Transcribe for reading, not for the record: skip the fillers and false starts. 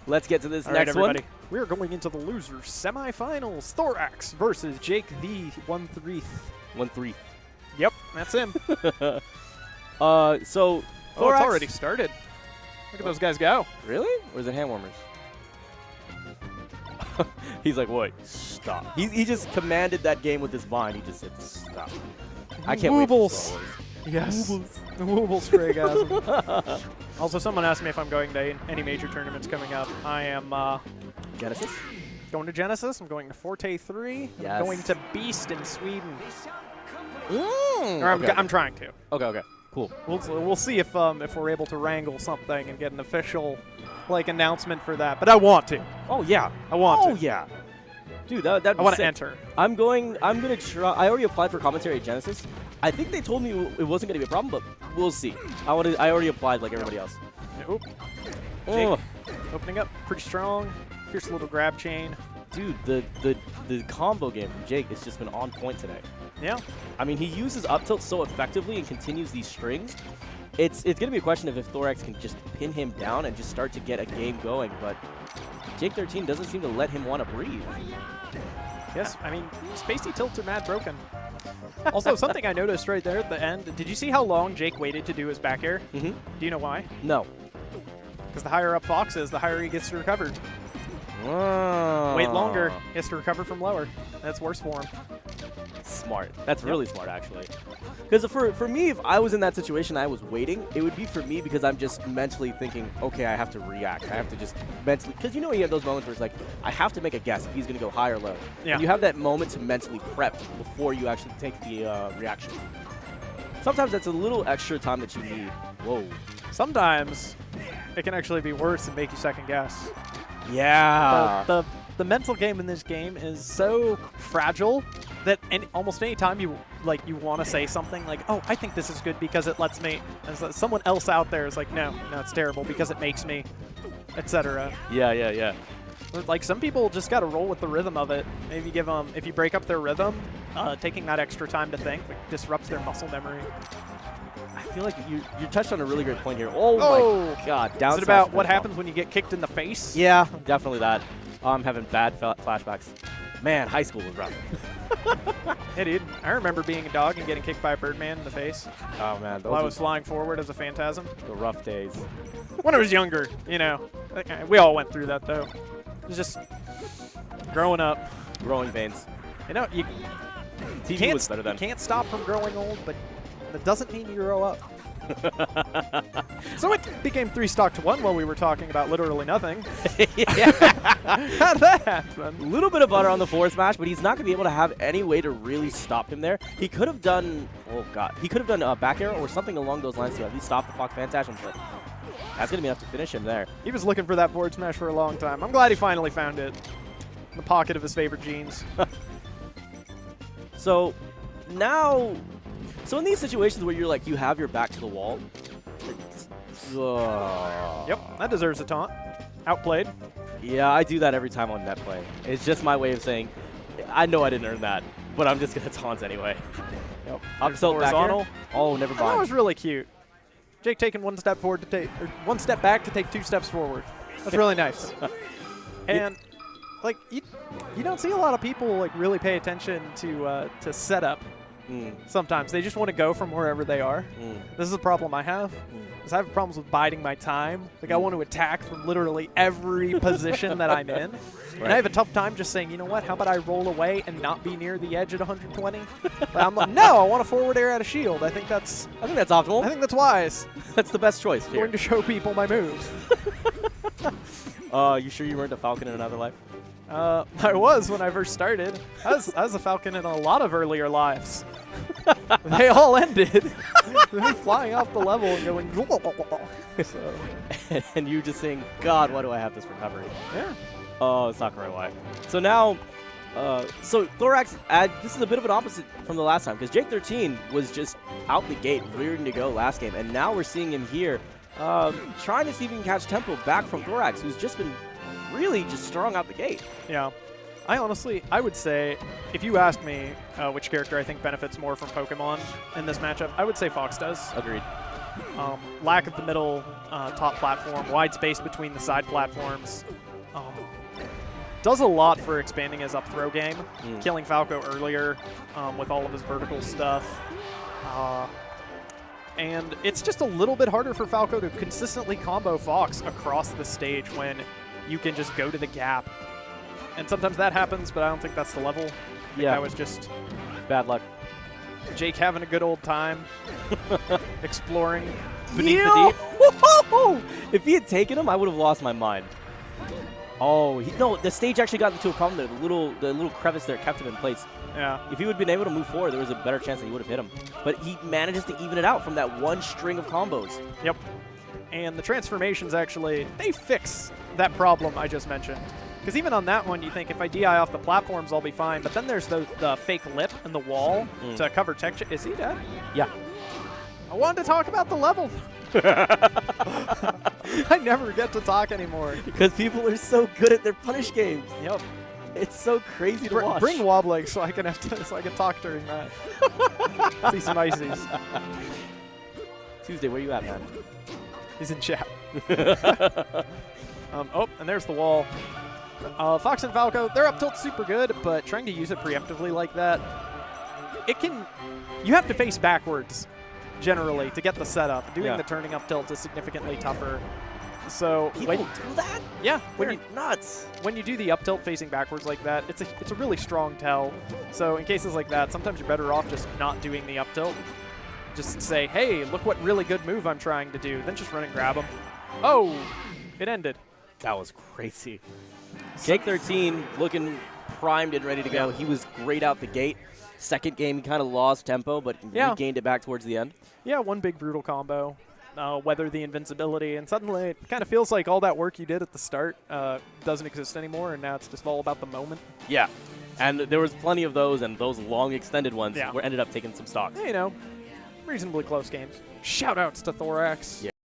let's get to this All right, next one. everybody. We're going into the losers semifinals. Thoraxe versus JakeThe13th. 1-3. Yep, that's him. So Oh, it's Thoraxe already started. Look at those guys go. Really? Or is it hand warmers? He's like, wait, stop. He just commanded that game with his mind. He just said, stop. I can't wait for Star Wars. Yes. The Woobles Greygasm. Also, someone asked me if I'm going to any major tournaments coming up. I am Genesis? going to Genesis. I'm going to Forte 3. Yes. I'm going to Beast in Sweden. Mm, Or okay. I'm trying to. Okay. Cool. We'll see if we're able to wrangle something and get an official announcement for that. But I want to. Oh, yeah. I want to. Oh, yeah. Dude, that'd be I want to sick. enter. I'm gonna try. I already applied for commentary at Genesis. I think they told me it wasn't gonna be a problem, but we'll see. I already applied like everybody else. Oop. Oh. Jake opening up pretty strong. Fierce little grab chain. Dude, the combo game from Jake has just been on point today. Yeah. I mean, he uses up tilt so effectively and continues these strings. It's gonna be a question of if Thoraxe can just pin him down and just start to get a game going, but JakeThe13th doesn't seem to let him want to breathe. Yes, I mean, spacey tilts are mad broken. Also, something I noticed right there at the end, did you see how long Jake waited to do his back air? Mm-hmm. Do you know why? No. Because the higher up Fox is, the higher he gets to recover. Oh. Wait longer, he has to recover from lower. That's worse for him. Smart. That's really smart, actually. Because for me, if I was in that situation, I was waiting, it would be for me because I'm just mentally thinking, okay, I have to react. I have to just mentally, because you know you have those moments where it's like, I have to make a guess if he's going to go high or low. Yeah. And you have that moment to mentally prep before you actually take the reaction. Sometimes that's a little extra time that you need. Whoa. Sometimes it can actually be worse and make you second guess. Yeah. The mental game in this game is so fragile that almost any time you want to say something like, oh, I think this is good because it lets me, and so someone else out there is like, no, it's terrible because it makes me, etc. Yeah. Like, some people just got to roll with the rhythm of it. Maybe give them, if you break up their rhythm, taking that extra time to think disrupts their muscle memory. I feel like you touched on a really great point here. Oh my God. Down Is it about what happens when you get kicked in the face? Yeah, definitely that. I'm having bad flashbacks. Man, high school was rough. Hey, dude, I remember being a dog and getting kicked by a Birdman in the face Oh, man. Those while I were was flying forward as a phantasm. the rough days. When I was younger, you know. We all went through that, though. It was just growing up. Growing pains. You know, you TV was better then. can't stop from growing old, but that doesn't mean you grow up. So it became 3 stock to 1 while we were talking about literally nothing. How'd that happen? A little bit of butter on the forward smash, but he's not going to be able to have any way to really stop him there. He could have done, oh God, he could have done a back arrow or something along those lines to at least stop the Fox Phantasm, but that's going to be enough to finish him there. He was looking for that forward smash for a long time. I'm glad he finally found it. In the pocket of his favorite jeans. So now, in these situations where you're like, you have your back to the wall. Yep, that deserves a taunt. Outplayed. Yeah, I do that every time on net play. It's just my way of saying, I know I didn't earn that, but I'm just going to taunt anyway. Yep. Up tilt back air. Oh, never That mind. was really cute. Jake taking 1 step forward to take, or 1 step back to take 2 steps forward. That's really nice. And like you don't see a lot of people like really pay attention to setup. Sometimes they just want to go from wherever they are. This is a problem I have. Because I have problems with biding my time. Like I want to attack from literally every position that I'm in. And I have a tough time just saying, you know what, how about I roll away and not be near the edge at 120? But I'm like, no, I want a forward air out of shield. I think that's optimal. I think that's wise. That's the best choice I'm here. going to show people my moves. You sure you weren't a Falcon in another life? I was when I first started. I was a Falcon in a lot of earlier lives. They all ended. Me flying off the level and going. So. And you just saying, God, why do I have this recovery? Yeah. Oh, Sakurai, why? So now, so Thoraxe, this is a bit of an opposite from the last time, because JakeThe13th was just out the gate, rearing to go last game, and now we're seeing him here trying to see if he can catch tempo back from Thoraxe, who's just been really just strong out the gate. Yeah. I would say, if you ask me which character I think benefits more from Pokemon in this matchup, I would say Fox does. Agreed. Lack of the middle top platform, wide space between the side platforms. Does a lot for expanding his up throw game, killing Falco earlier with all of his vertical stuff. And it's just a little bit harder for Falco to consistently combo Fox across the stage when you can just go to the gap. And sometimes that happens, but I don't think that's the level. I think that was just bad luck. Jake having a good old time, exploring beneath the deep. If he had taken him, I would have lost my mind. Oh, no, the stage actually got into a problem there. The little crevice there kept him in place. Yeah. If he would have been able to move forward, there was a better chance that he would have hit him. But he manages to even it out from that one string of combos. Yep. And the transformations actually, they fix that problem I just mentioned. Because even on that one, you think if I DI off the platforms, I'll be fine. But then there's the fake lip and the wall to cover texture. Is he dead? Yeah. I wanted to talk about the level. I never get to talk anymore. Because people are so good at their punish games. Yep. It's so crazy to watch. Bring Wobbleg so I can talk during that. See some ices. Tuesday, where you at, man? He's in chat. Oh, and there's the wall. Fox and Falco, they're up tilt super good, but trying to use it preemptively like that, you have to face backwards generally to get the setup. Doing the turning up tilt is significantly tougher. So people do that? Yeah, they're nuts. When you do the up tilt facing backwards like that, it's a really strong tell. So in cases like that, sometimes you're better off just not doing the up tilt. Just say, hey, look what really good move I'm trying to do. Then just run and grab him. Oh, it ended. That was crazy. JakeThe13th looking primed and ready to go. He was great out the gate. Second game, he kind of lost tempo, but regained it back towards the end. Yeah, one big brutal combo. Weather the invincibility, and suddenly it kind of feels like all that work you did at the start doesn't exist anymore, and now it's just all about the moment. Yeah, and there was plenty of those, and those long extended ones were ended up taking some stock. You know, reasonably close games. Shout outs to Thoraxe. Yeah.